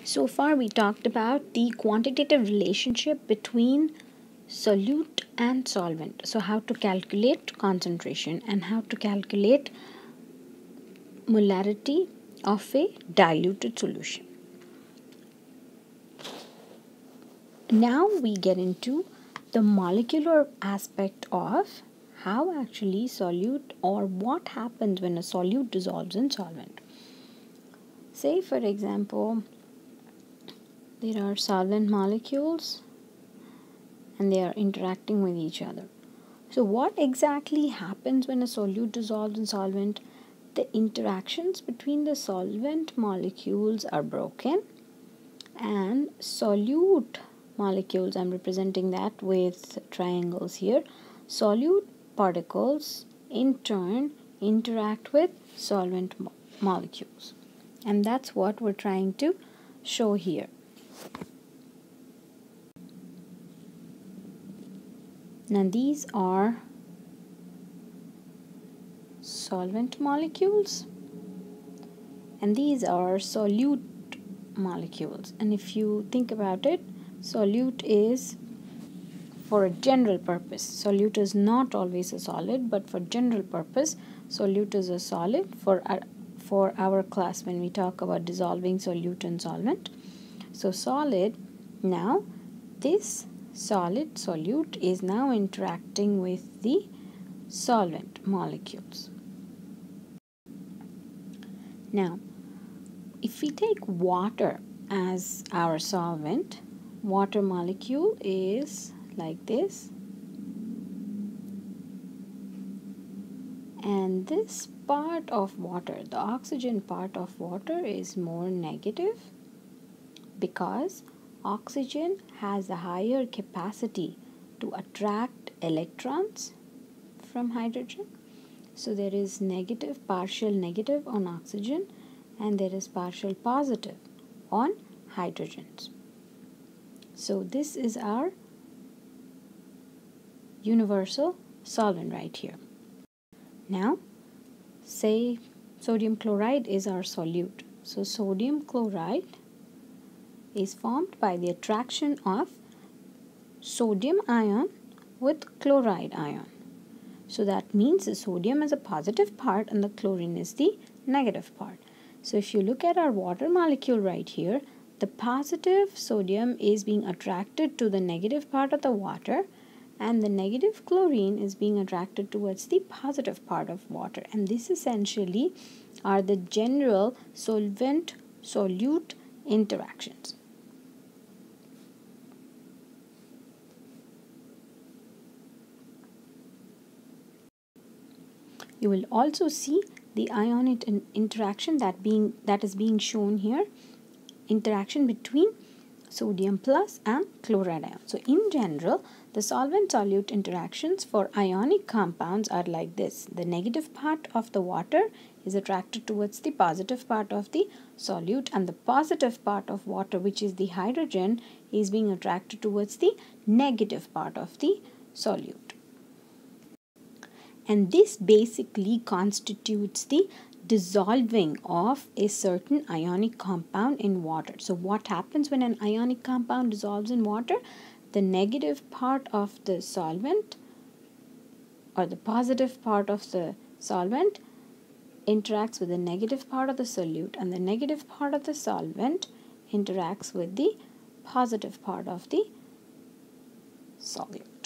So far we talked about the quantitative relationship between solute and solvent. So how to calculate concentration and how to calculate molarity of a diluted solution. Now we get into the molecular aspect of how actually solute or what happens when a solute dissolves in solvent. Say for example, there are solvent molecules and they are interacting with each other. So what exactly happens when a solute dissolves in solvent? The interactions between the solvent molecules are broken and solute molecules, I'm representing that with triangles here, solute particles in turn interact with solvent molecules, and that's what we're trying to show here. Now these are solvent molecules and these are solute molecules, and if you think about it, solute is for a general purpose. Solute is not always a solid, but for general purpose solute is a solid for our class when we talk about dissolving solute and solvent. So solid, now this solid solute is now interacting with the solvent molecules. Now if we take water as our solvent, water molecule is like this, and this part of water, the oxygen part of water, is more negative because oxygen has a higher capacity to attract electrons from hydrogen. So there is negative, partial negative on oxygen, and there is partial positive on hydrogens. So this is our universal solvent right here. Now say sodium chloride is our solute. So sodium chloride is formed by the attraction of sodium ion with chloride ion. So that means the sodium is a positive part and the chlorine is the negative part. So if you look at our water molecule right here, the positive sodium is being attracted to the negative part of the water, and the negative chlorine is being attracted towards the positive part of water. And this essentially are the general solvent-solute interactions. You will also see the ionic interaction that is being shown here, interaction between sodium plus and chloride ion. So in general, the solvent-solute interactions for ionic compounds are like this. The negative part of the water is attracted towards the positive part of the solute, and the positive part of water, which is the hydrogen, is being attracted towards the negative part of the solute. And this basically constitutes the dissolving of a certain ionic compound in water. So what happens when an ionic compound dissolves in water? The negative part of the solvent or the positive part of the solvent interacts with the negative part of the solute, and the negative part of the solvent interacts with the positive part of the solute.